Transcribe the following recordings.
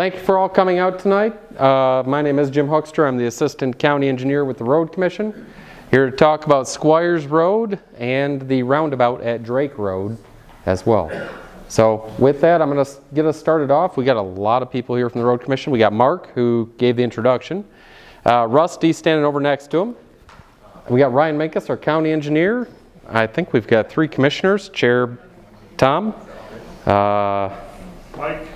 Thank you for all coming out tonight. My name is Jim Hoekstra. I'm the Assistant County Engineer with the Road Commission. Here to talk about Squires Road and the roundabout at Drake Road as well. So with that, I'm going to get us started off. We got a lot of people here from the Road Commission. We got Mark, who gave the introduction. Rusty standing over next to him. We got Ryan Minkus, our County Engineer. I think we've got 3 commissioners. Chair Tom.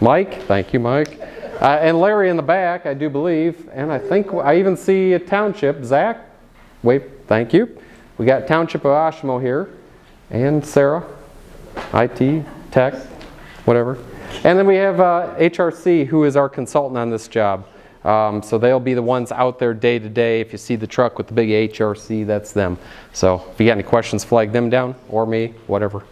Mike. Thank you, Mike. And Larry in the back, I do believe. And I think I even see a township. Zach. Wait, thank you. We got Township of Ashimo here. And Sarah. IT, Tech, whatever. And then we have HRC, who is our consultant on this job. So they'll be the ones out there day to day. If you see the truck with the big HRC, that's them. So if you got any questions, flag them down, or me, whatever.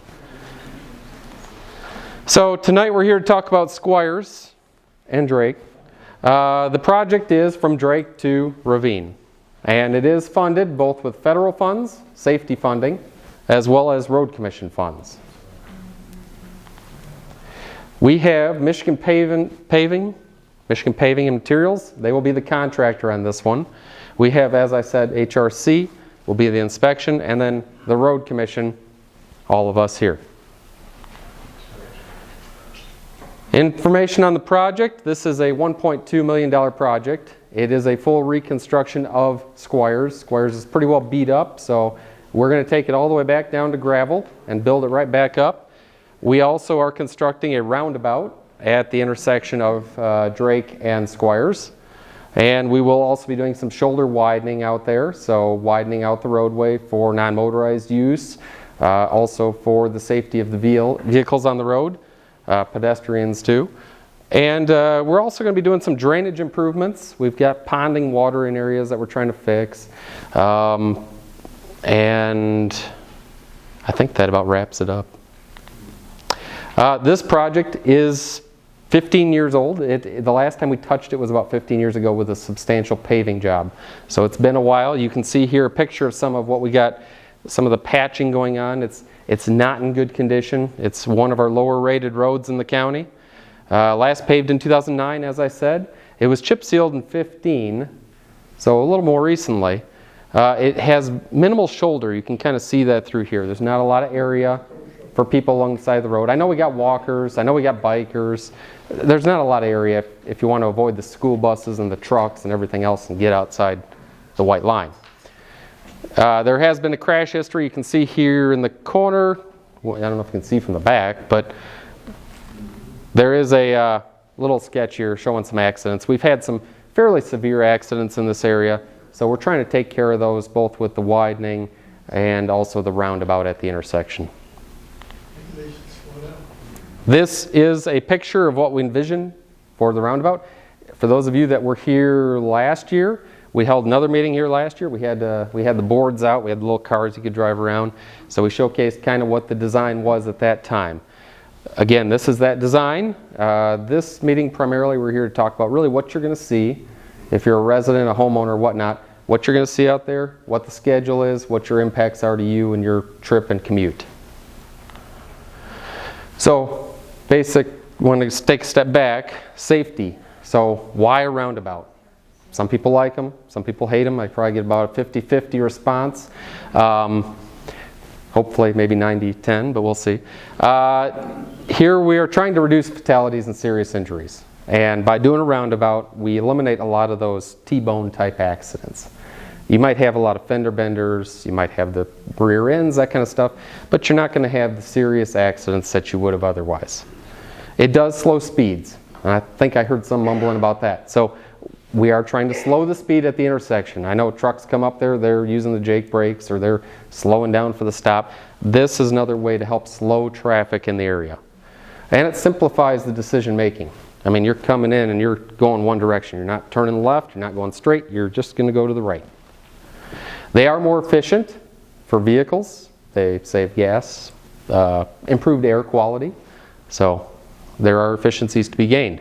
So tonight we're here to talk about Squires and Drake. The project is from Drake to Ravine. And it is funded both with federal funds, safety funding, as well as Road Commission funds. We have Michigan Paving and Materials. They will be the contractor on this one. We have, as I said, HRC will be the inspection, and then the Road Commission, all of us here. Information on the project. This is a $1.2 million project. It is a full reconstruction of Squires. Squires is pretty well beat up, so we're going to take it all the way back down to gravel and build it right back up. We also are constructing a roundabout at the intersection of Drake and Squires. And we will also be doing some shoulder widening out there, so widening out the roadway for non-motorized use, also for the safety of the vehicles on the road, pedestrians too. And we're also going to be doing some drainage improvements. We've got ponding water in areas that we're trying to fix. And I think that about wraps it up. This project is 15 years old. The last time we touched it was about 15 years ago with a substantial paving job. So it's been a while. You can see here a picture of some of what we got, some of the patching going on. It's not in good condition. It's one of our lower rated roads in the county. Last paved in 2009, as I said. It was chip sealed in 15, so a little more recently. It has minimal shoulder. You can kind of see that through here. There's not a lot of area for people along the side of the road. I know we got walkers, I know we got bikers. There's not a lot of area if you want to avoid the school buses and the trucks and everything else and get outside the white line. There has been a crash history. You can see here in the corner. Well, I don't know if you can see from the back, but there is a little sketch here showing some accidents. We've had some fairly severe accidents in this area, so we're trying to take care of those both with the widening and also the roundabout at the intersection. This is a picture of what we envision for the roundabout. For those of you that were here last year, we held another meeting here last year. We had the boards out. We had the little cars you could drive around. So we showcased kind of what the design was at that time. Again, this is that design. This meeting primarily we're here to talk about really what you're going to see if you're a resident, a homeowner, whatnot, what you're going to see out there, what the schedule is, what your impacts are to you and your trip and commute. So basic, when we take a step back, safety. So why a roundabout? Some people like them, some people hate them. I probably get about a 50-50 response. Hopefully maybe 90-10, but we'll see. Here we are trying to reduce fatalities and serious injuries. And by doing a roundabout, we eliminate a lot of those T-bone type accidents. You might have a lot of fender benders, you might have the rear ends, that kind of stuff, but you're not going to have the serious accidents that you would have otherwise. It does slow speeds, and I think I heard some mumbling about that. So we are trying to slow the speed at the intersection. I know trucks come up there, they're using the Jake brakes or they're slowing down for the stop. This is another way to help slow traffic in the area. And it simplifies the decision making. I mean, you're coming in and you're going one direction. You're not turning left, you're not going straight, you're just going to go to the right. They are more efficient for vehicles. They save gas, improved air quality. So there are efficiencies to be gained.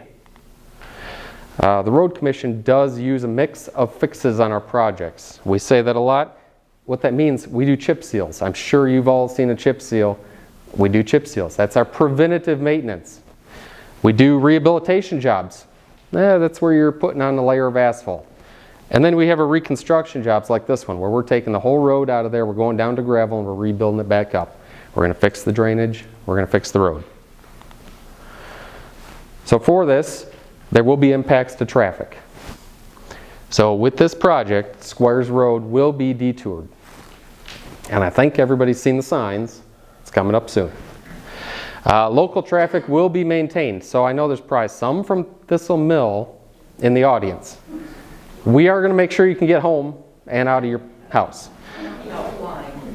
The Road Commission does use a mix of fixes on our projects. We say that a lot. What that means, we do chip seals. I'm sure you've all seen a chip seal. We do chip seals. That's our preventative maintenance. We do rehabilitation jobs. that's where you're putting on a layer of asphalt. And then we have a reconstruction jobs like this one, where we're taking the whole road out of there, we're going down to gravel, and we're rebuilding it back up. We're going to fix the drainage, we're going to fix the road. So for this, there will be impacts to traffic. So with this project, Squires Road will be detoured. And I think everybody's seen the signs. It's coming up soon. Local traffic will be maintained. So I know there's probably some from Thistle Mill in the audience. We are going to make sure you can get home and out of your house.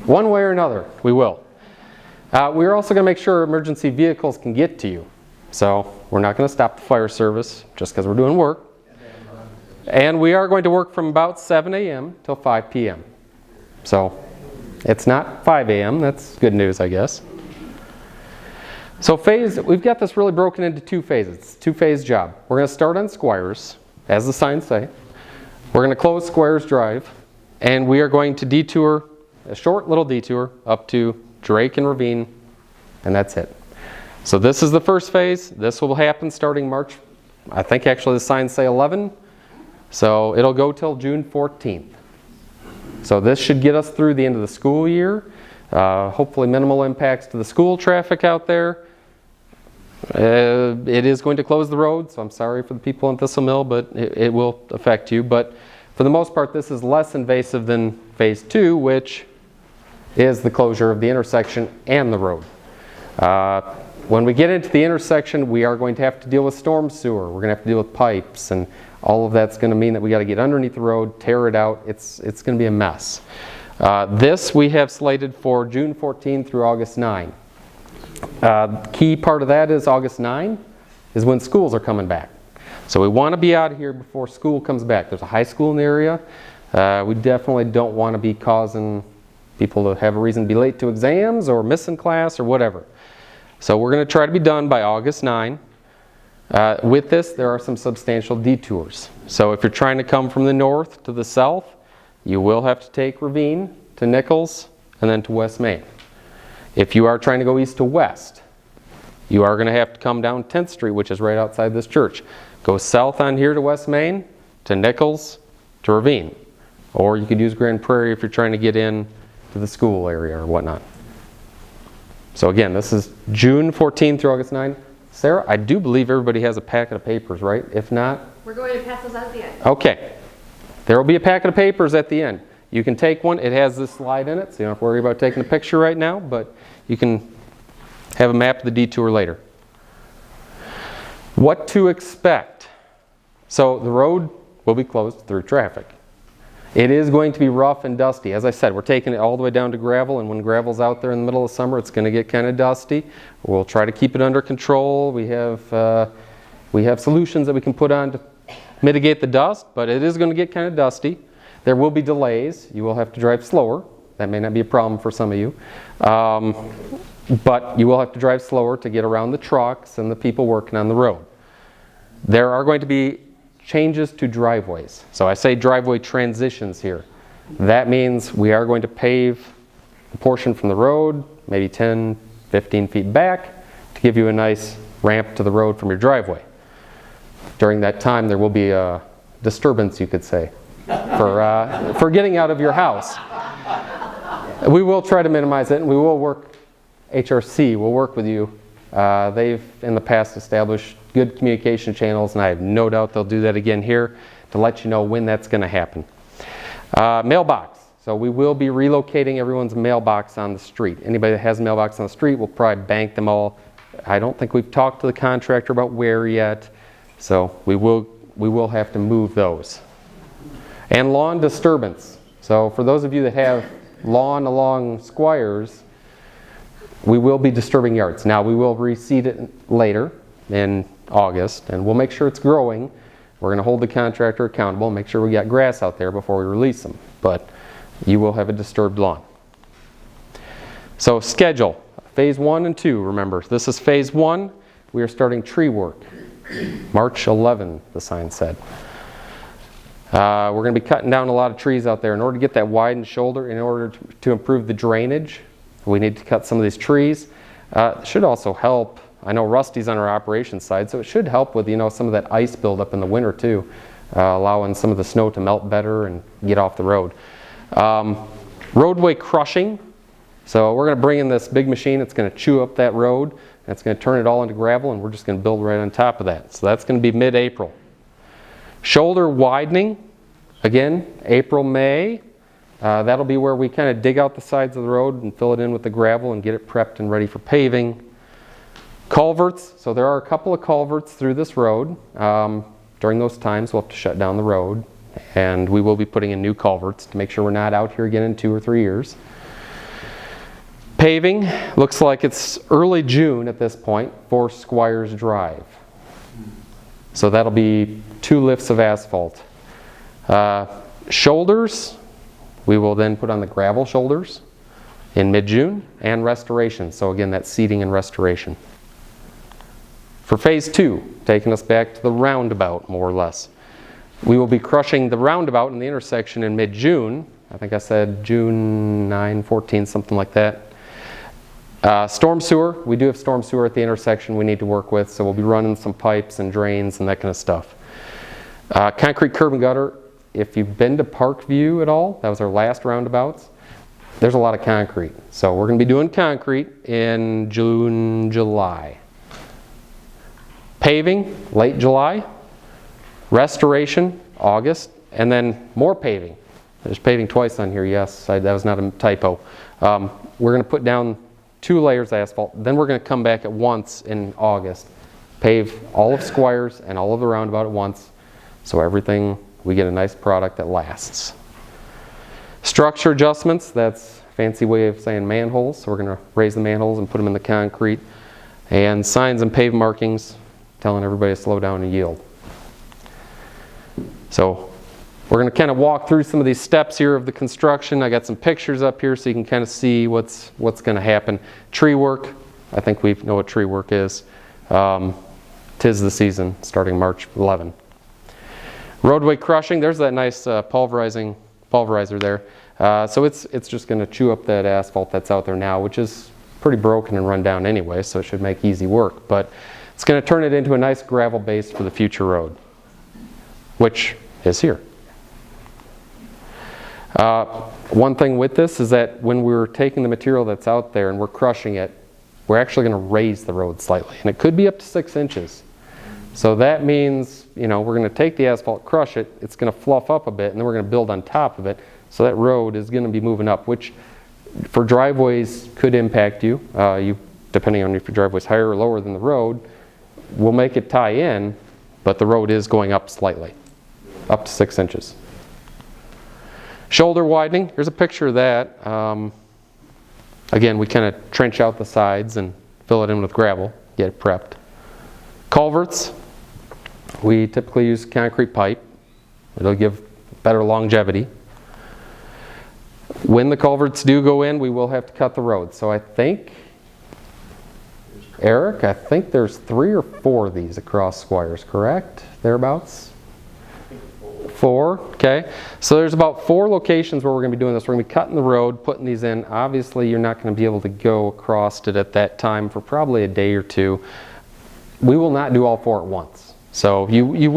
One way or another, we will. We're also going to make sure emergency vehicles can get to you. So we're not going to stop the fire service just because we're doing work. And we are going to work from about 7 a.m. till 5 p.m. So it's not 5 a.m. That's good news, I guess. So we've got this really broken into two phases. It's a two-phase job. We're going to start on Squires, as the signs say. We're going to close Squires Drive, and we are going to detour, a short little detour, up to Drake and Ravine, and that's it. So this is the first phase. This will happen starting March, I think actually the signs say 11. So it'll go till June 14th. So this should get us through the end of the school year. Hopefully minimal impacts to the school traffic out there. It is going to close the road, so I'm sorry for the people in Thistle Mill, but it will affect you. But for the most part, this is less invasive than phase 2, which is the closure of the intersection and the road. When we get into the intersection, we are going to have to deal with storm sewer. We're going to have to deal with pipes, and all of that's going to mean that we got to get underneath the road, tear it out. It's going to be a mess. This we have slated for June 14 through August 9. Key part of that is August 9 is when schools are coming back. So we want to be out of here before school comes back. There's a high school in the area. We definitely don't want to be causing people to have a reason to be late to exams or missing class or whatever. So we're going to try to be done by August 9. With this, there are some substantial detours. So if you're trying to come from the north to the south, you will have to take Ravine to Nichols and then to West Main. If you are trying to go east to west, you are going to have to come down 10th Street, which is right outside this church. Go south on here to West Main, to Nichols, to Ravine. Or you could use Grand Prairie if you're trying to get in to the school area or whatnot. So again, this is June 14 through August 9. Sarah, I do believe everybody has a packet of papers, right? If not, we're going to pass those out at the end. Okay. There will be a packet of papers at the end. You can take one. It has this slide in it, so you don't have to worry about taking a picture right now, but you can have a map of the detour later. What to expect? So the road will be closed through traffic. It is going to be rough and dusty. As I said, we're taking it all the way down to gravel, and when gravel's out there in the middle of summer, it's going to get kind of dusty. We'll try to keep it under control. We have solutions that we can put on to mitigate the dust, but it is going to get kind of dusty. There will be delays. You will have to drive slower. That may not be a problem for some of you. But you will have to drive slower to get around the trucks and the people working on the road. There are going to be changes to driveways. So I say driveway transitions here. That means we are going to pave a portion from the road, maybe 10, 15 feet back, to give you a nice ramp to the road from your driveway. During that time, there will be a disturbance, you could say, for getting out of your house. We will try to minimize it, and we will work, HRC will work with you. They've, in the past, established good communication channels, and I have no doubt they'll do that again here to let you know when that's going to happen. Mailbox. So we will be relocating everyone's mailbox on the street. Anybody that has a mailbox on the street will probably bank them all. I don't think we've talked to the contractor about where yet, so we will have to move those. And lawn disturbance. So for those of you that have lawn along Squires, we will be disturbing yards. Now we will reseed it later in August, and we'll make sure it's growing. We're going to hold the contractor accountable and make sure we got grass out there before we release them. But you will have a disturbed lawn. So schedule. Phase 1 and 2, remember. This is phase 1. We are starting tree work. March 11, the sign said. We're going to be cutting down a lot of trees out there. In order to get that widened shoulder, in order to improve the drainage, we need to cut some of these trees. Should also help I know Rusty's on our operations side, so it should help with, you know, some of that ice buildup in the winter too, allowing some of the snow to melt better and get off the road. Roadway crushing. So we're going to bring in this big machine. It's going to chew up that road, and it's going to turn it all into gravel, and we're just going to build right on top of that. So that's going to be mid-April. Shoulder widening, again, April, May. That'll be where we kind of dig out the sides of the road and fill it in with the gravel and get it prepped and ready for paving. Culverts, so there are a couple of culverts through this road. During those times, we'll have to shut down the road, and we will be putting in new culverts to make sure we're not out here again in 2 or 3 years. Paving, looks like it's early June at this point for Squires Drive. So that'll be 2 lifts of asphalt. Shoulders, we will then put on the gravel shoulders in mid-June, and restoration. So again, that's seeding and restoration. For phase 2, taking us back to the roundabout more or less, we will be crushing the roundabout in the intersection in mid-June. I think I said June 9, 14, something like that. Storm sewer, we do have storm sewer at the intersection we need to work with, so we'll be running some pipes and drains and that kind of stuff. Concrete curb and gutter, if you've been to Parkview at all, that was our last roundabouts, there's a lot of concrete. So we're going to be doing concrete in June, July. Paving, late July. Restoration, August, and then more paving. There's paving twice on here, yes, that was not a typo. We're going to put down 2 layers of asphalt, then we're going to come back at once in August, pave all of Squires and all of the roundabout at once, so everything, we get a nice product that lasts. Structure adjustments, that's a fancy way of saying manholes, so we're going to raise the manholes and put them in the concrete. And signs and pave markings, telling everybody to slow down and yield. So we're going to kind of walk through some of these steps here of the construction. I got some pictures up here so you can kind of see what's going to happen. Tree work, I think we know what tree work is. 'Tis the season, starting March 11. Roadway crushing, there's that nice pulverizer there. So it's just going to chew up that asphalt that's out there now, which is pretty broken and run down anyway, so it should make easy work. But it's going to turn it into a nice gravel base for the future road, which is here. One thing with this is that when we're taking the material that's out there and we're crushing it, we're actually going to raise the road slightly, and it could be up to 6 inches. So that means, you know, we're going to take the asphalt, crush it, it's going to fluff up a bit, and then we're going to build on top of it. So that road is going to be moving up, which for driveways could impact you. Depending on if your driveway's higher or lower than the road, we'll make it tie in, but the road is going up slightly, up to 6 inches. Shoulder widening, here's a picture of that. Again, we kind of trench out the sides and fill it in with gravel, get it prepped. Culverts, we typically use concrete pipe. It'll give better longevity. When the culverts do go in, we will have to cut the road. So I think, Eric, I think there's 3 or 4 of these across Squires, correct? Thereabouts? 4, okay. So there's about 4 locations where we're going to be doing this. We're going to be cutting the road, putting these in. Obviously, you're not going to be able to go across it at that time for probably a day or 2. We will not do all 4 at once. So you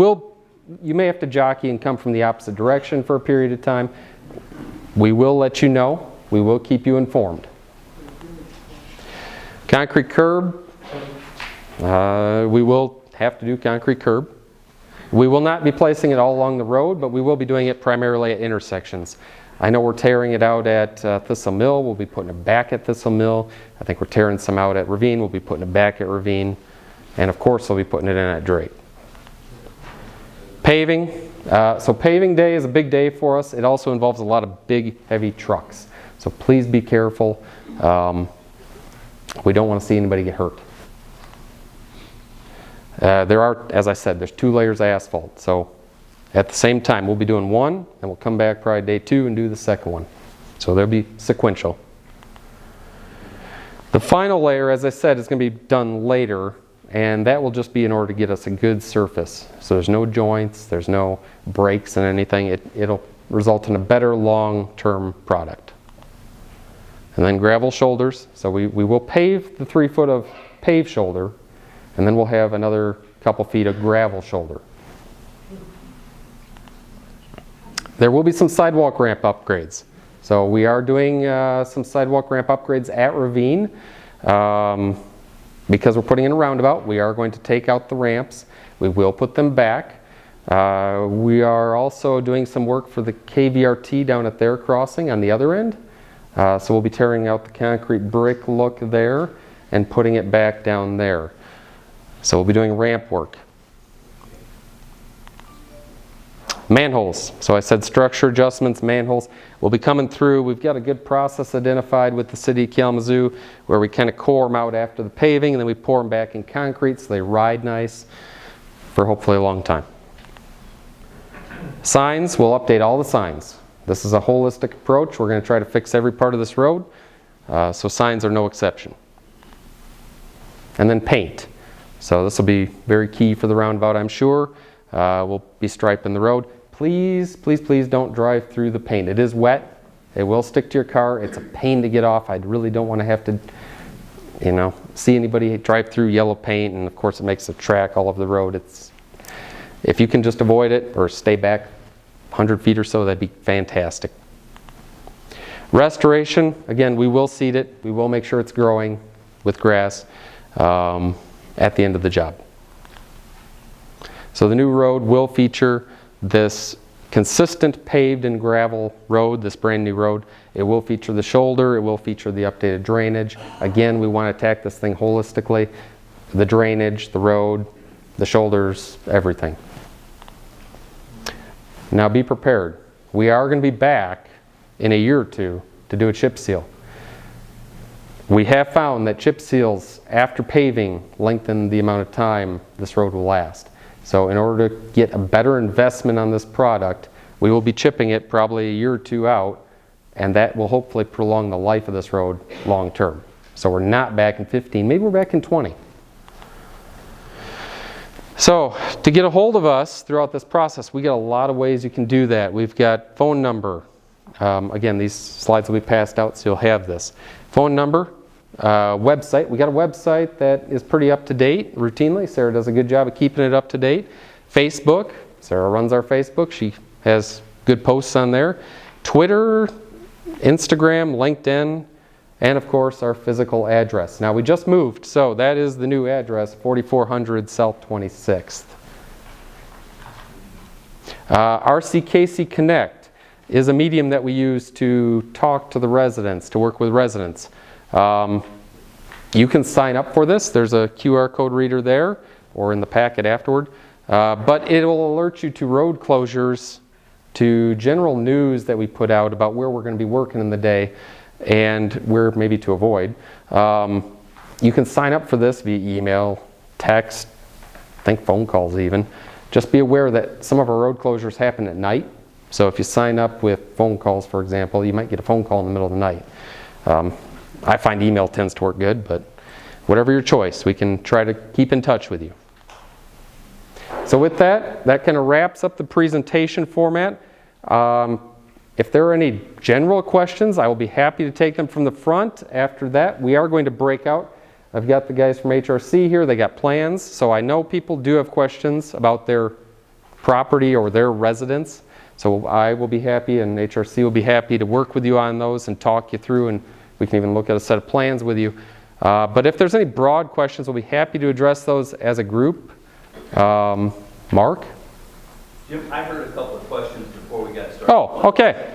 may have to jockey and come from the opposite direction for a period of time. We will let you know. We will keep you informed. Concrete curb. We will have to do concrete curb. We will not be placing it all along the road, but we will be doing it primarily at intersections. I know we're tearing it out at Thistle Mill. We'll be putting it back at Thistle Mill. I think we're tearing some out at Ravine. We'll be putting it back at Ravine. And of course, we'll be putting it in at Drake. Paving. So paving day is a big day for us. It also involves a lot of big, heavy trucks. So please be careful. We don't want to see anybody get hurt. There are, as I said, there's 2 layers of asphalt. So at the same time, we'll be doing one, and we'll come back probably day 2 and do the second one. So they'll be sequential. The final layer, as I said, is going to be done later, and that will just be in order to get us a good surface. So there's no joints, there's no breaks in anything. It'll result in a better long-term product. And then gravel shoulders. So we will pave the 3 foot of paved shoulder, and then we'll have another couple feet of gravel shoulder. There will be some sidewalk ramp upgrades. So we are doing some sidewalk ramp upgrades at Ravine. Because we're putting in a roundabout, we are going to take out the ramps. We will put them back. We are also doing some work for the KVRT down at their crossing on the other end. So we'll be tearing out the concrete brick look there and putting it back down there. So we'll be doing ramp work. Manholes. So I said structure adjustments, manholes. We'll be coming through. We've got a good process identified with the city of Kalamazoo where we kind of core them out after the paving and then we pour them back in concrete so they ride nice for hopefully a long time. Signs, we'll update all the signs. This is a holistic approach. We're going to try to fix every part of this road. So signs are no exception. And then paint. So this will be very key for the roundabout, I'm sure. We'll be striping the road. Please, please, please don't drive through the paint. It is wet. It will stick to your car. It's a pain to get off. I really don't want to have to, see anybody drive through yellow paint, and of course it makes a track all over the road. If you can just avoid it or stay back 100 feet or so, that'd be fantastic. Restoration, again, we will seed it. We will make sure it's growing with grass at the end of the job. So the new road will feature this consistent paved and gravel road, this brand new road. It will feature the shoulder, it will feature the updated drainage. Again, we want to attack this thing holistically. The drainage, the road, the shoulders, everything. Now be prepared. We are going to be back in a year or two to do a chip seal. We have found that chip seals after paving lengthen the amount of time this road will last. So in order to get a better investment on this product, we will be chipping it probably a year or two out, and that will hopefully prolong the life of this road long term. So we're not back in 15, maybe we're back in 20. So to get a hold of us throughout this process, we got a lot of ways you can do that. We've got phone number. Again, these slides will be passed out, so you'll have this. Phone number. Website. We got a website that is pretty up to date routinely. Sarah does a good job of keeping it up to date. Facebook. Sarah runs our Facebook. She has good posts on there. Twitter, Instagram, LinkedIn, and of course our physical address. Now we just moved, so that is the new address, 4400 South 26th. RCKC Connect is a medium that we use to talk to the residents, to work with residents. You can sign up for this. There's a QR code reader there or in the packet afterward. But it will alert you to road closures, to general news that we put out about where we're going to be working in the day and where maybe to avoid. You can sign up for this via email, text, I think phone calls even. Just be aware that some of our road closures happen at night. So if you sign up with phone calls, for example, you might get a phone call in the middle of the night. I find email tends to work good, but whatever your choice, we can try to keep in touch with you. So with that kind of wraps up the presentation format. If there are any general questions, I will be happy to take them from the front. After that, we are going to break out. I've got the guys from HRC here. They got plans. So I know people do have questions about their property or their residence. So I will be happy, and HRC will be happy to work with you on those and talk you through, and we can even look at a set of plans with you. But if there's any broad questions, we'll be happy to address those as a group. Mark? Jim, I heard a couple of questions before we got started. Oh, okay.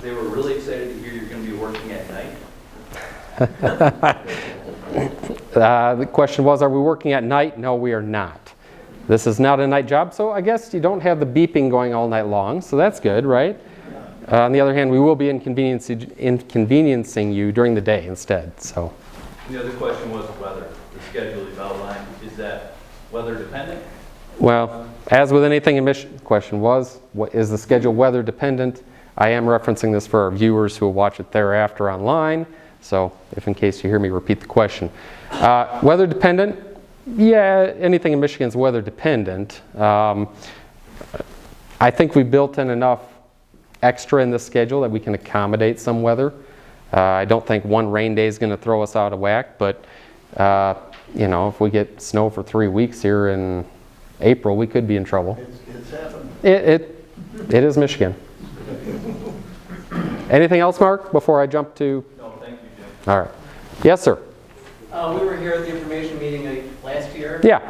They were really excited to hear you're going to be working at night. The question was, are we working at night? No, we are not. This is not a night job, so I guess you don't have the beeping going all night long, so that's good, right? On the other hand, we will be inconveniencing you during the day instead. So. The other question was weather. The schedule you've outlined, is that weather dependent? Well, as with anything in Michigan, the question was, what is the schedule weather dependent? I am referencing this for our viewers who will watch it thereafter online. So if in case you hear me repeat the question. Weather dependent? Yeah, anything in Michigan is weather dependent. I think we built in enough extra in the schedule that we can accommodate some weather. I don't think one rain day is going to throw us out of whack, but You know, if we get snow for 3 weeks here in April, we could be in trouble. It's happened. It is Michigan. Anything else, Mark, before I jump to? No, thank you, Jim. All right. Yes, sir. We were here at the information meeting last year. Yeah.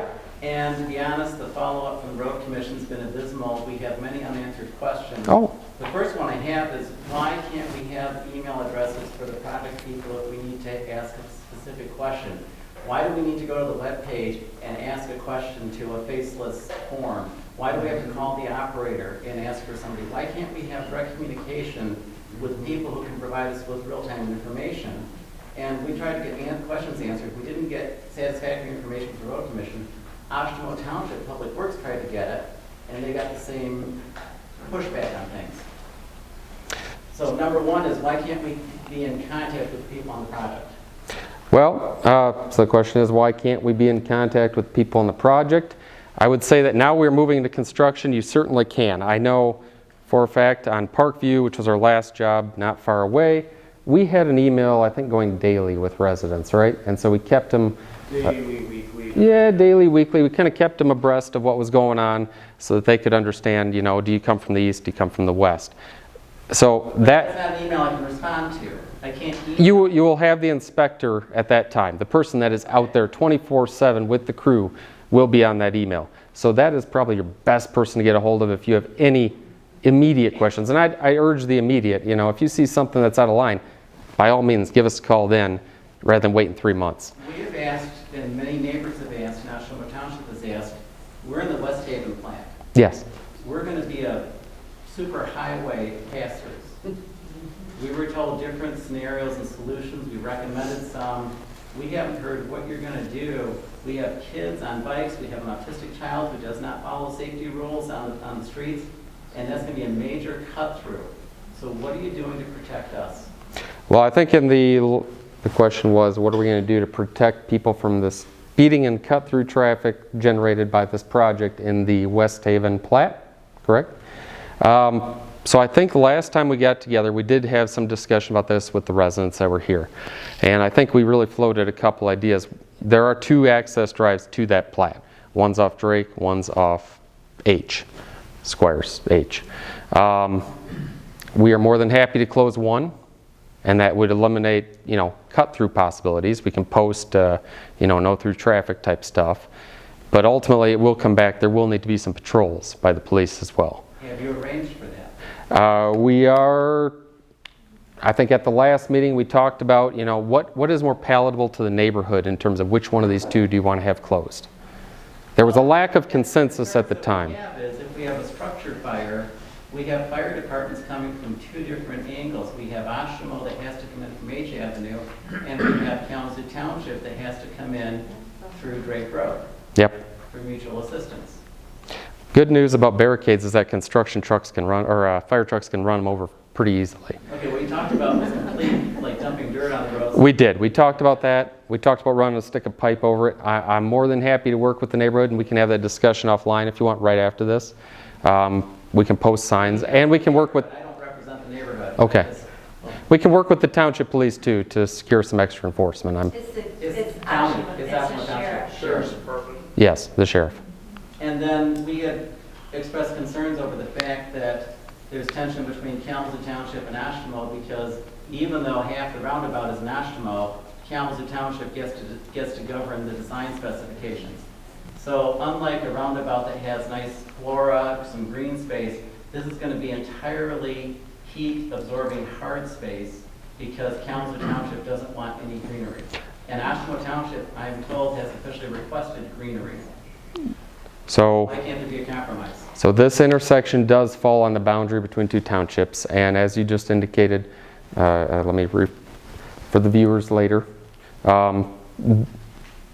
And to be honest, the follow-up from the road commission's been abysmal. We have many unanswered questions. Oh. The first one I have is, why can't we have email addresses for the project people if we need to ask a specific question? Why do we need to go to the web page and ask a question to a faceless form? Why do we have to call the operator and ask for somebody? Why can't we have direct communication with people who can provide us with real-time information? And we tried to get questions answered. We didn't get satisfactory information from the road commission. Oshkosh Township Public Works tried to get it, and they got the same pushback on things. So number one is, why can't we be in contact with people on the project? Well, so the question is, why can't we be in contact with people on the project? I would say that now we're moving into construction, you certainly can. I know for a fact on Parkview, which was our last job not far away, we had an email, I think, going daily with residents, right? And so we kept them... Daily, weekly. Yeah, daily, weekly. We kind of kept them abreast of what was going on so that they could understand, you know, do you come from the east, do you come from the west? So That's not an email I can respond to. I can't email. you will have the inspector at that time. The person that is out there 24/7 with the crew will be on that email. So that is probably your best person to get a hold of if you have any immediate questions. And I urge the immediate, you know, if you see something that's out of line, by all means, give us a call then rather than waiting 3 months. We have asked, and many neighbors have asked, now Oshkosh Township has asked, we're in the West Haven plant. Yes. We're going to be a super highway pass-throughs. We were told different scenarios and solutions. We recommended some. We haven't heard what you're going to do. We have kids on bikes. We have an autistic child who does not follow safety rules on the streets. And that's going to be a major cut-through. So what are you doing to protect us? Well, I think in the question was, what are we going to do to protect people from this speeding and cut-through traffic generated by this project in the West Haven plat, correct? So I think the last time we got together, we did have some discussion about this with the residents that were here. And I think we really floated a couple ideas. There are 2 access drives to that plat. One's off Drake, one's off H, Squires H. We are more than happy to close one, and that would eliminate, you know, cut-through possibilities. We can post, you know, no-through traffic type stuff. But ultimately, it will come back. There will need to be some patrols by the police as well. Have you arranged for that? We are, I think at the last meeting we talked about, you know, what is more palatable to the neighborhood in terms of which one of these 2 do you want to have closed. There was a lack of consensus at the time. What we have is, if we have a structure fire, we have fire departments coming from 2 different angles. We have Oshkosh that has to come in from H Avenue, and we have Kalamazoo Township that has to come in through Drake Road. Yep. For mutual assistance. Good news about barricades is that construction trucks can run, or fire trucks can run them over pretty easily. Okay, what you talked about was complete, like dumping dirt on the roads. We did. We talked about that. We talked about running a stick of pipe over it. I'm more than happy to work with the neighborhood, and we can have that discussion offline if you want right after this. We can post signs, and we can work with... I don't represent the neighborhood. Okay. We can work with the township police, too, to secure some extra enforcement. It's county, Oshkosh, it's it's Oshkosh the sheriff. Sheriff's Department. Yes, the sheriff. And then we had expressed concerns over the fact that there's tension between Kalamazoo Township and Oshkosh, because even though half the roundabout is in Oshkosh, Kalamazoo Township gets to govern the design specifications. So unlike a roundabout that has nice flora, some green space, this is going to be entirely heat-absorbing hard space because Kalamazoo Township doesn't want any greenery. And Oshkosh Township, I'm told, has officially requested greenery. So, Why can't there be a compromise? so this intersection does fall on the boundary between 2 townships, and as you just indicated, let me for the viewers later,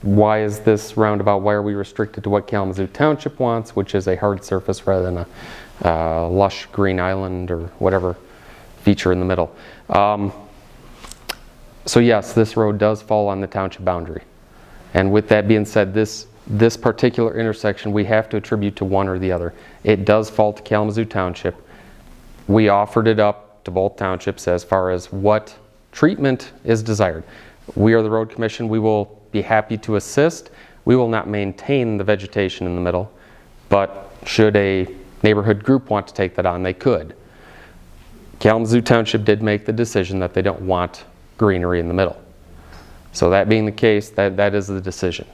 why is this roundabout, why are we restricted to what Kalamazoo Township wants, which is a hard surface rather than a lush green island or whatever feature in the middle. So yes, this road does fall on the township boundary. And with that being said, this particular intersection we have to attribute to one or the other. It does fall to Kalamazoo Township. We offered it up to both townships as far as what treatment is desired. We are the road commission. We will be happy to assist. We will not maintain the vegetation in the middle, but should a neighborhood group want to take that on, they could. Kalamazoo Township did make the decision that they don't want greenery in the middle. So that being the case, that is the decision.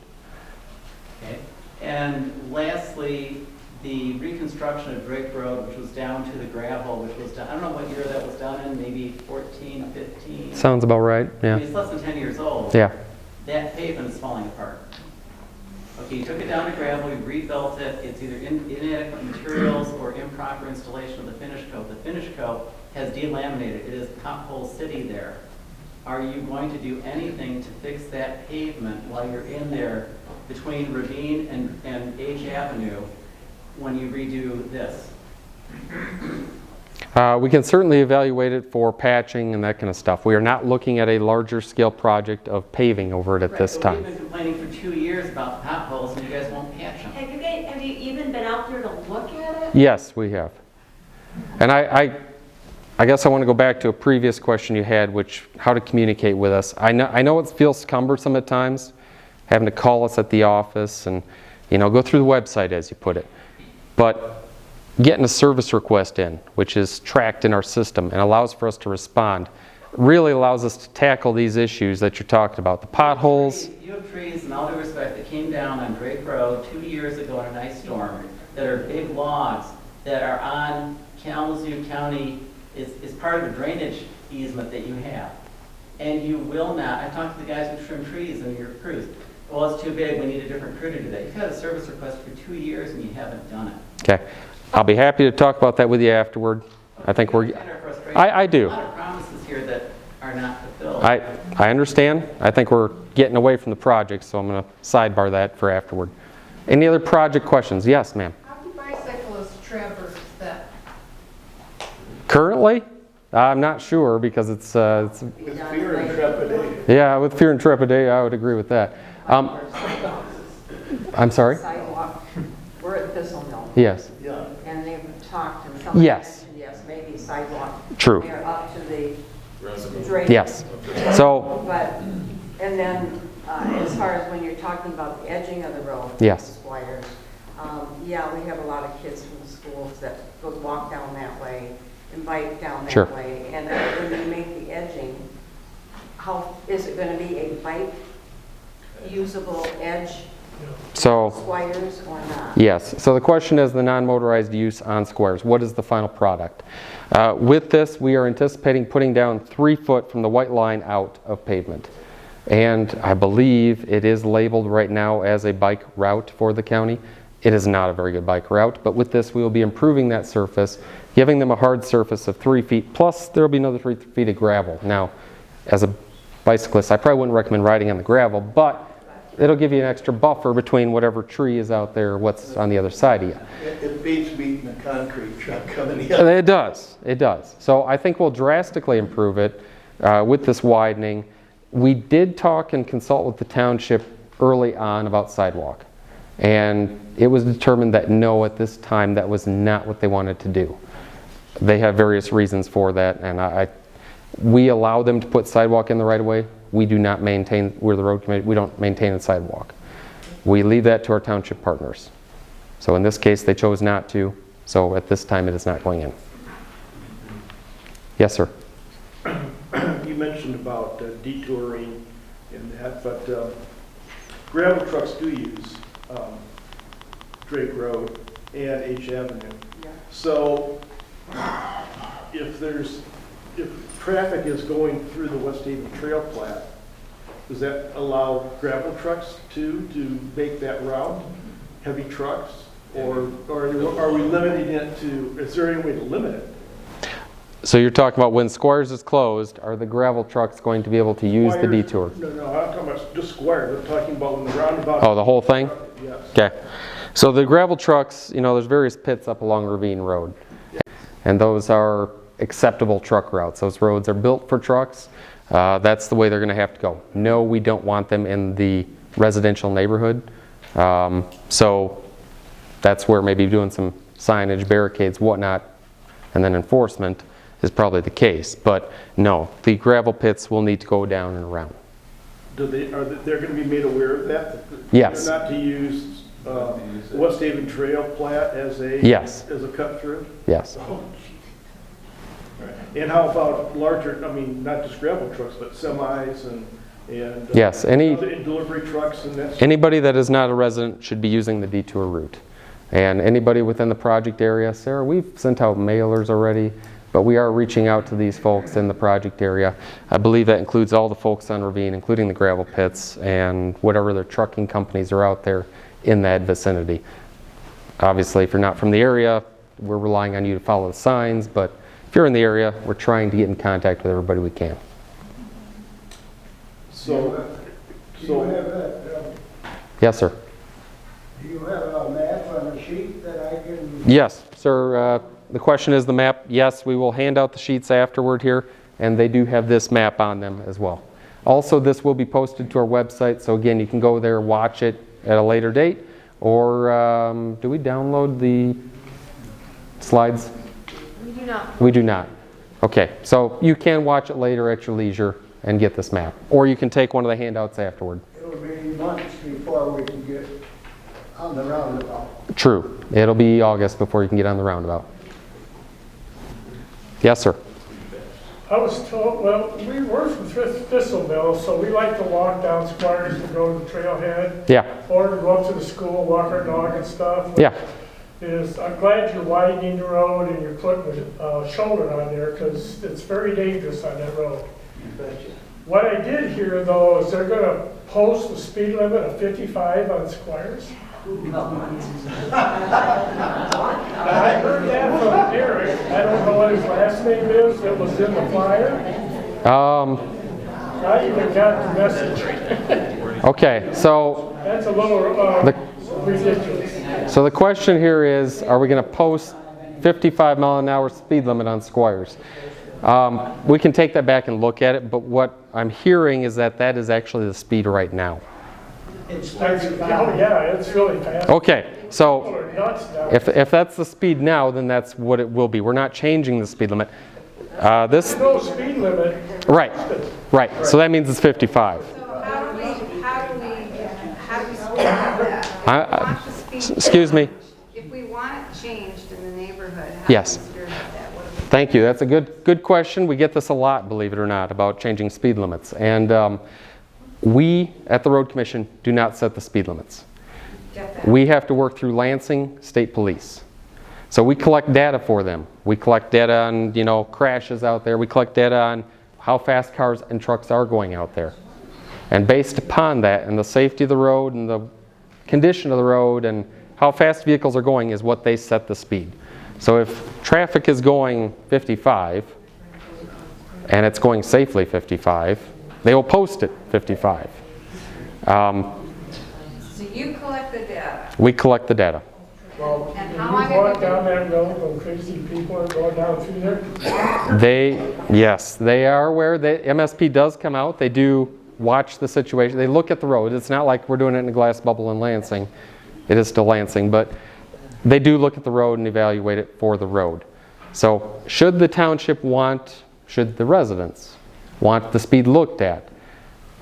Okay. And lastly, the reconstruction of Drake Road, which was down to the gravel, which was done, I don't know what year that was done in, maybe 14, 15? Sounds about right, I yeah. mean, it's less than 10 years old. Yeah. That pavement is falling apart. Okay, you took it down to gravel, you rebuilt it, it's either inadequate materials or improper installation of the finish coat. The finish coat has delaminated, it is pothole city there. Are you going to do anything to fix that pavement while you're in there between Ravine and H Avenue when you redo this? We can certainly evaluate it for patching and that kind of stuff. We are not looking at a larger scale project of paving over it at this Right, time. but we've been complaining for 2 years about potholes and you guys won't patch them. Have you even been out there to look at it? Yes, we have. And I guess I want to go back to a previous question you had, which how to communicate with us. I know it feels cumbersome at times, having to call us at the office and go through the website, as you put it. But getting a service request in, which is tracked in our system and allows for us to respond, really allows us to tackle these issues that you're talking about. The potholes. You have trees, in all due respect, that came down on Drake Road 2 years ago in an ice storm that are big logs that are on Kalamazoo County, is part of the drainage easement that you have. And you will not, I talked to the guys who trim trees in your crews. Well, it's too big, we need a different crew to do that. You've had a service request for 2 years and you haven't done it. Okay. I'll be happy to talk about that with you afterward. I think we're... I do. A lot of promises here that are not fulfilled. I understand. I think we're getting away from the project, so I'm going to sidebar that for afterward. Any other project questions? Yes, ma'am. How do bicyclists traverse that? Currently, I'm not sure because it's With fear and trepidation. yeah, with fear and trepidation, I would agree with that. I'm sorry? Sidewalk, we're at Thistle Mill, Yes. Yeah. and they've talked, and somebody Yes. mentioned, yes, maybe sidewalk. True. They're up to the drain. Yes. So, But, and then, as far as when you're talking about the edging of the road. Yes. Squires, yeah, we have a lot of kids from the schools that go walk down that way and bike down that Sure. way. And when you make the edging, how, is it gonna be a bike usable edge? so Squires or not? yes. So the question is the non-motorized use on Squires. What is the final product? With this, we are anticipating putting down 3 foot from the white line out of pavement. And I believe it is labeled right now as a bike route for the county. It is not a very good bike route, but with this we will be improving that surface, giving them a hard surface of 3 feet, plus there will be another 3 feet of gravel. Now, as a bicyclist, I probably wouldn't recommend riding on the gravel, but it'll give you an extra buffer between whatever tree is out there, what's on the other side of you. It beats beating a concrete truck coming in. It does, it does. So I think we'll drastically improve it with this widening. We did talk and consult with the township early on about sidewalk. And it was determined that no, at this time, that was not what they wanted to do. They have various reasons for that, and we allow them to put sidewalk in the right of way. We do not maintain, we're the road committee, we don't maintain the sidewalk. We leave that to our township partners. So in this case, they chose not to, so at this time, it is not going in. Yes, sir. You mentioned about detouring and that, but gravel trucks do use Drake Road and H Avenue. Yeah. So if traffic is going through the West Haven Trail plat, does that allow gravel trucks to make that route, heavy trucks? Or are we limiting it to, is there any way to limit it? So you're talking about when Squires is closed, are the gravel trucks going to be able to use the Squires- detour? No, I'm talking about just Squires. I'm talking about when the roundabout. Oh, the whole thing? Yes. Okay. So the gravel trucks, there's various pits up along Ravine Road. And those are acceptable truck routes. Those roads are built for trucks. That's the way they're going to have to go. No, we don't want them in the residential neighborhood. So that's where maybe doing some signage, barricades, whatnot, and then enforcement is probably the case. But no, the gravel pits will need to go down and around. they're gonna be made aware of that? Yes. They're not to use, West Haven Trail plat as a? Yes. As a cut through? Yes. Oh, gee. And how about larger, I mean, not just gravel trucks, but semis and? Yes, other delivery trucks and that? anybody that is not a resident should be using the detour route. And anybody within the project area, Sarah, we've sent out mailers already, but we are reaching out to these folks in the project area. I believe that includes all the folks on Ravine, including the gravel pits and whatever other trucking companies are out there in that vicinity. Obviously, if you're not from the area, we're relying on you to follow the signs, but if you're in the area, we're trying to get in contact with everybody we can. Do you have that, Yes, sir. do you have a map on a sheet that I can? Yes, sir. The question is the map. Yes, we will hand out the sheets afterward here, and they do have this map on them as well. Also, this will be posted to our website, so again, you can go there, watch it at a later date, or do we download the slides? We do not. We do not. Okay, so you can watch it later at your leisure and get this map, or you can take one of the handouts afterward. It'll be months before we can get on the roundabout. True. It'll be August before you can get on the roundabout. Yes, sir. I was told, well, we work from Thistleville, so we like to walk down Squires to go to the trailhead. Yeah. Or to go up to the school, walk our dog and stuff. Yeah. I'm glad you're widening the road and you're putting a shoulder on there, because it's very dangerous on that road. What I did hear, though, is they're gonna post the speed limit of 55 on Squires. I heard that from Eric. I don't know what his last name is. It was in the flyer. I even got the message. Okay, so That's a little ridiculous. so the question here is, are we going to post 55 mile an hour speed limit on Squires? We can take that back and look at it, but what I'm hearing is that that is actually the speed right now. Oh yeah, it's really fast. Okay, so People are nuts now. if that's the speed now, then that's what it will be. We're not changing the speed limit. This No speed limit. right, right. So that means it's 55. So how do we speed that? I- If we want the speed- Excuse me. If we want it changed in the neighborhood, how Yes. do we steer that? What do we- Thank you. That's a good question. We get this a lot, believe it or not, about changing speed limits. And we at the Road Commission do not set the speed limits. Get that? We have to work through Lansing State Police. So we collect data for them. We collect data on, crashes out there. We collect data on how fast cars and trucks are going out there. And based upon that and the safety of the road and the condition of the road and how fast vehicles are going is what they set the speed. So if traffic is going 55 and it's going safely 55, they will post it 55. So you collect the data, We collect the data. Well, And you how long walk ago- down that road when crazy people are going down through there? Yes, they are aware that MSP does come out. They do watch the situation. They look at the road. It's not like we're doing it in a glass bubble in Lansing. It is still Lansing, but they do look at the road and evaluate it for the road. So should the residents want the speed looked at,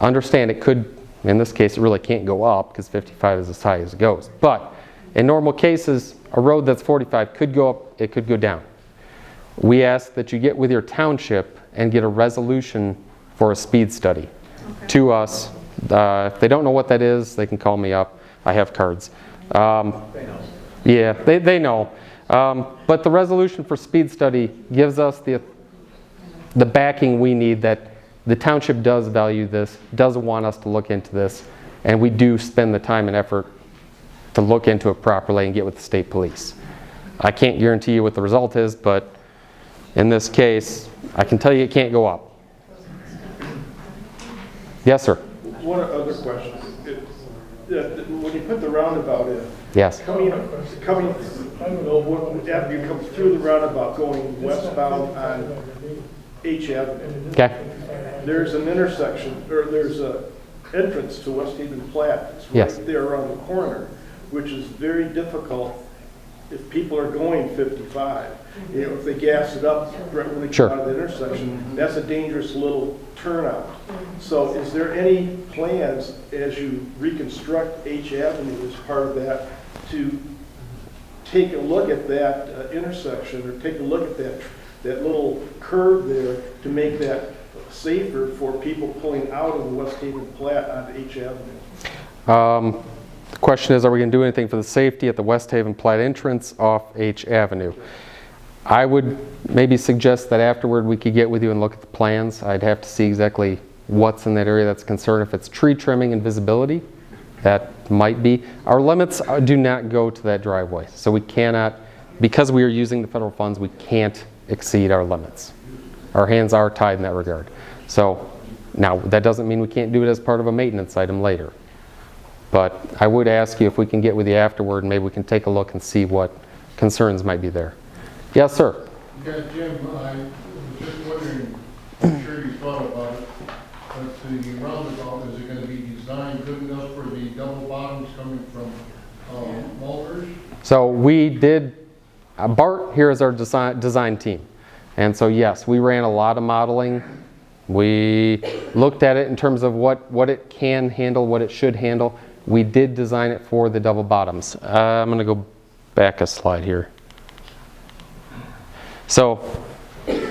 understand it could, in this case, it really can't go up because 55 is as high as it goes. But in normal cases, a road that's 45 could go up, it could go down. We ask that you get with your township and get a resolution for a speed study to us. If they don't know what that is, they can call me up. I have cards. Yeah, they know. But the resolution for speed study gives us the backing we need that the township does value this, does want us to look into this, and we do spend the time and effort to look into it properly and get with the state police. I can't guarantee you what the result is, but in this case, I can tell you it can't go up. Yes, sir. One other question. When you put the roundabout in, Yes. coming, I don't know, after you come through the roundabout going westbound on H Avenue, Okay. there's an intersection, or there's a entrance to West Haven Platte. It's Yes. right there around the corner, which is very difficult if people are going 55, if they gas it up right when they Sure. come out of the intersection, that's a dangerous little turnout. So is there any plans as you reconstruct H Avenue as part of that to take a look at that intersection or take a look at that little curve there to make that safer for people pulling out of the West Haven Platte onto H Avenue? The question is, are we going to do anything for the safety at the West Haven Platte entrance off H Avenue? I would maybe suggest that afterward we could get with you and look at the plans. I'd have to see exactly what's in that area that's concerned. If it's tree trimming and visibility, that might be. Our limits do not go to that driveway. So we cannot, because we are using the federal funds, we can't exceed our limits. Our hands are tied in that regard. So now that doesn't mean we can't do it as part of a maintenance item later. But I would ask you if we can get with you afterward and maybe we can take a look and see what concerns might be there. Yes, sir. Yeah, Jim, I was just wondering, I'm sure you thought about it, but the roundabout, is it going to be designed good enough for the double bottoms coming from Mulvers? So we did, Bart here is our design team. And so yes, we ran a lot of modeling. We looked at it in terms of what it can handle, what it should handle. We did design it for the double bottoms. I'm going to go back a slide here. So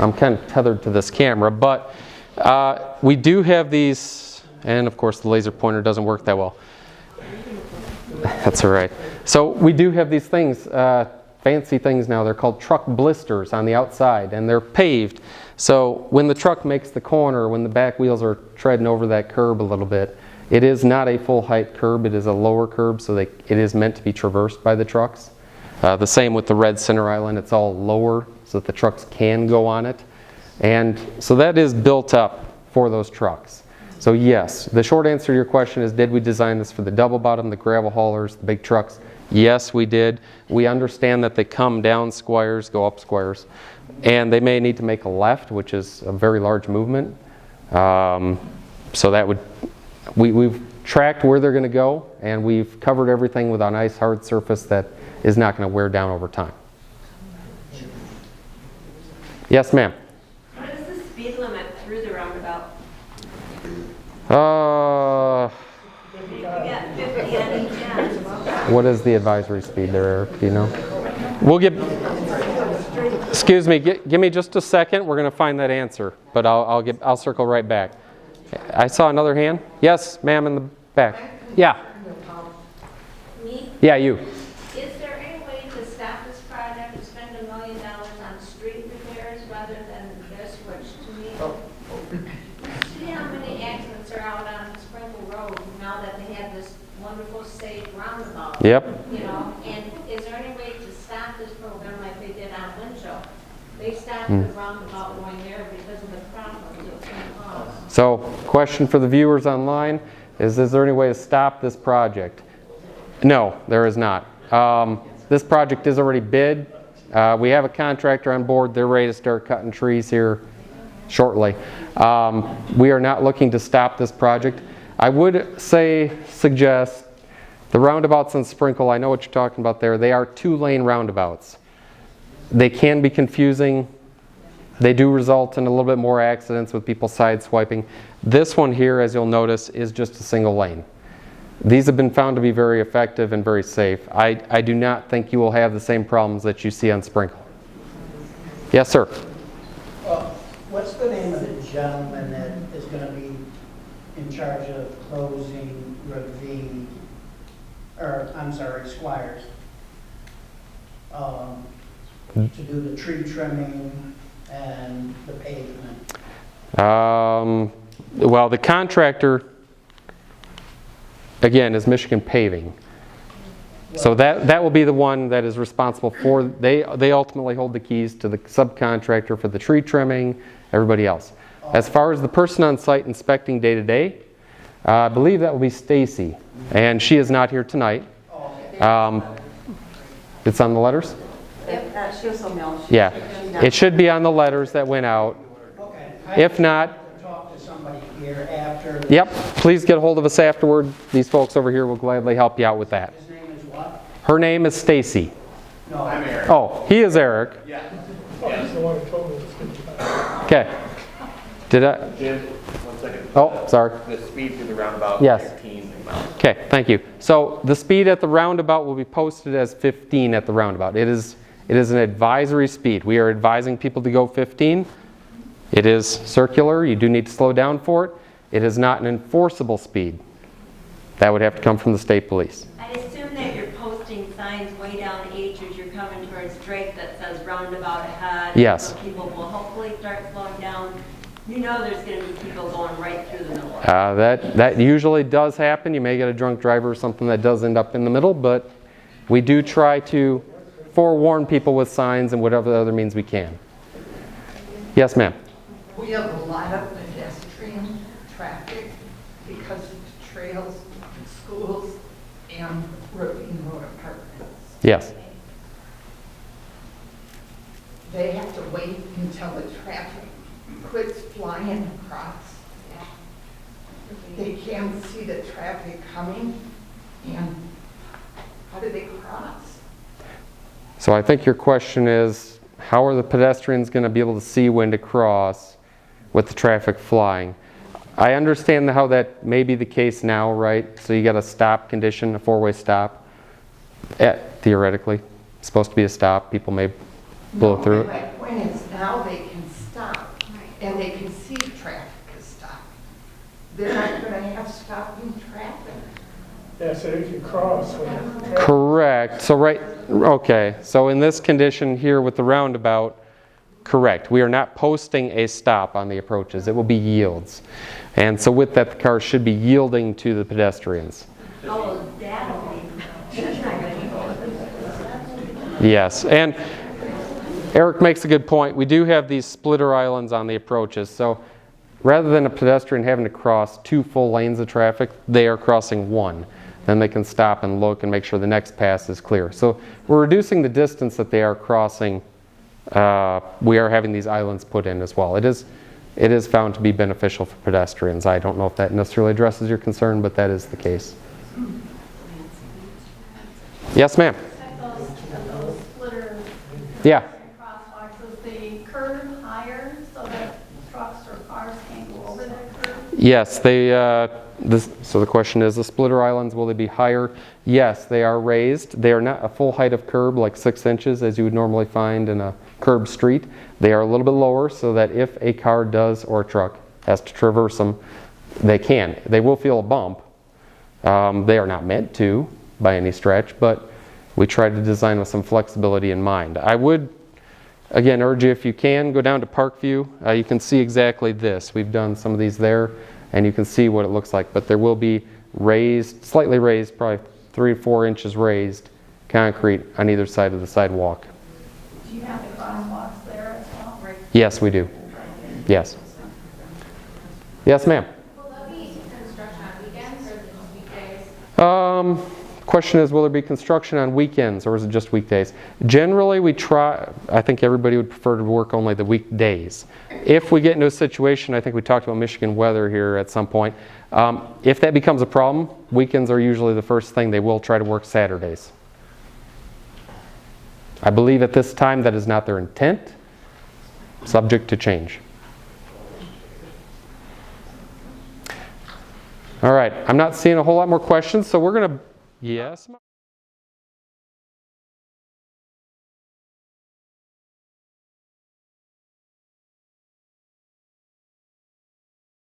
I'm kind of tethered to this camera, but we do have these, and of course the laser pointer doesn't work that well. That's all right. So we do have these things, fancy things now. They're called truck blisters on the outside, and they're paved. So when the truck makes the corner, when the back wheels are treading over that curb a little bit, it is not a full height curb, it is a lower curb, so it is meant to be traversed by the trucks. The same with the red center island, it's all lower so that the trucks can go on it. And so that is built up for those trucks. So yes, the short answer to your question is, did we design this for the double bottom, the gravel haulers, the big trucks? Yes, we did. We understand that they come down Squires, go up Squires, and they may need to make a left, which is a very large movement. So that would, we've tracked where they're going to go, and we've covered everything with a nice hard surface that is not going to wear down over time. Yes, ma'am. What is the speed limit through the roundabout? You got 50 on each end. What is the advisory speed there, Eric? Do you know? We'll get. Excuse me. Give me just a second. We're going to find that answer, but I'll circle right back. I saw another hand. Yes, ma'am, in the back. Yeah. Me? Yeah, you. Is there any way to stop this project and spend $1 million on street repairs rather than this, which to me, see how many accidents are out on Sprinkle Road now that they have this wonderful safe roundabout. Yep. You know, and is there any way to stop this program like they did on Winchell? They stopped the roundabout going there because of the problems it was going to cause. So, question for the viewers online is there any way to stop this project? No, there is not. This project is already bid. We have a contractor on board. They're ready to start cutting trees here shortly. We are not looking to stop this project. I would suggest the roundabouts in Sprinkle, I know what you're talking about there. They are 2-lane roundabouts. They can be confusing. They do result in a little bit more accidents with people side swiping. This one here, as you'll notice, is just a single lane. These have been found to be very effective and very safe. I do not think you will have the same problems that you see on Sprinkle. Yes, sir. What's the name of the gentleman that is going to be in charge of closing Ravine, or I'm sorry, Squires? To do the tree trimming and the pavement? Well, the contractor, again, is Michigan Paving. So that will be the one that is responsible for, they ultimately hold the keys to the subcontractor for the tree trimming, everybody else. As far as the person on site inspecting day to day, I believe that will be Stacy, and she is not here tonight. It's on the letters? She was something else. Yeah, it should be on the letters that went out. Okay. If not, Talk to somebody here after. yep, please get a hold of us afterward. These folks over here will gladly help you out with that. His name is what? Her name is Stacy. No. I'm Eric. Oh, he is Eric. Yeah. Oh, he's the one who told me it's 55. Okay. Did I? Jim, 1 second. Oh, sorry. The speed through the roundabout. Yes. 15 miles. Okay, thank you. So the speed at the roundabout will be posted as 15 at the roundabout. It is an advisory speed. We are advising people to go 15. It is circular. You do need to slow down for it. It is not an enforceable speed. That would have to come from the state police. I assume that you're posting signs way down H as you're coming towards Drake that says roundabout ahead. Yes. So people will hopefully start slowing down. You know there's going to be people going right through the middle of it. That usually does happen. You may get a drunk driver or something that does end up in the middle, but we do try to forewarn people with signs and whatever other means we can. Yes, ma'am. We have a lot of pedestrian traffic because of the trails, and schools, and Ravine Road apartments. Yes. They have to wait until the traffic quits flying across. They can't see the traffic coming, and how do they cross? So I think your question is, how are the pedestrians going to be able to see when to cross with the traffic flying? I understand how that may be the case now, right? So you got a stop condition, a four-way stop. Theoretically, it's supposed to be a stop. People may blow through it. Like when it's now, they can stop, and they can see traffic is stopping. They're not going to have stopping traffic. Yeah, so you can cross. Correct. So okay. So in this condition here with the roundabout, correct. We are not posting a stop on the approaches. It will be yields. And so with that, the cars should be yielding to the pedestrians. Oh, that's not going to be. Yes. And Eric makes a good point. We do have these splitter islands on the approaches. So rather than a pedestrian having to cross 2 full lanes of traffic, they are crossing 1. Then they can stop and look and make sure the next pass is clear. So we're reducing the distance that they are crossing. We are having these islands put in as well. It is found to be beneficial for pedestrians. I don't know if that necessarily addresses your concern, but that is the case. Yes, ma'am. Those splitter Yeah. crosswalks, is the curb higher so that trucks or cars can't go over that curb? Yes, so the question is, the splitter islands, will they be higher? Yes, they are raised. They are not a full height of curb, like 6 inches, as you would normally find in a curb street. They are a little bit lower so that if a car does, or a truck, has to traverse them, they can. They will feel a bump. They are not meant to, by any stretch, but we try to design with some flexibility in mind. I would, again, urge you, if you can, go down to Parkview. You can see exactly this. We've done some of these there, and you can see what it looks like. But there will be raised, slightly raised, probably 3 to 4 inches raised concrete on either side of the sidewalk. Do you have the crosswalks there as well? Yes, we do. Yes. Yes, ma'am. Will there be construction on weekends or just weekdays? Question is, will there be construction on weekends or is it just weekdays? Generally, we try, I think everybody would prefer to work only the weekdays. If we get into a situation, I think we talked about Michigan weather here at some point, if that becomes a problem, weekends are usually the first thing. They will try to work Saturdays. I believe at this time that is not their intent, subject to change. All right, I'm not seeing a whole lot more questions, so we're going to, yes?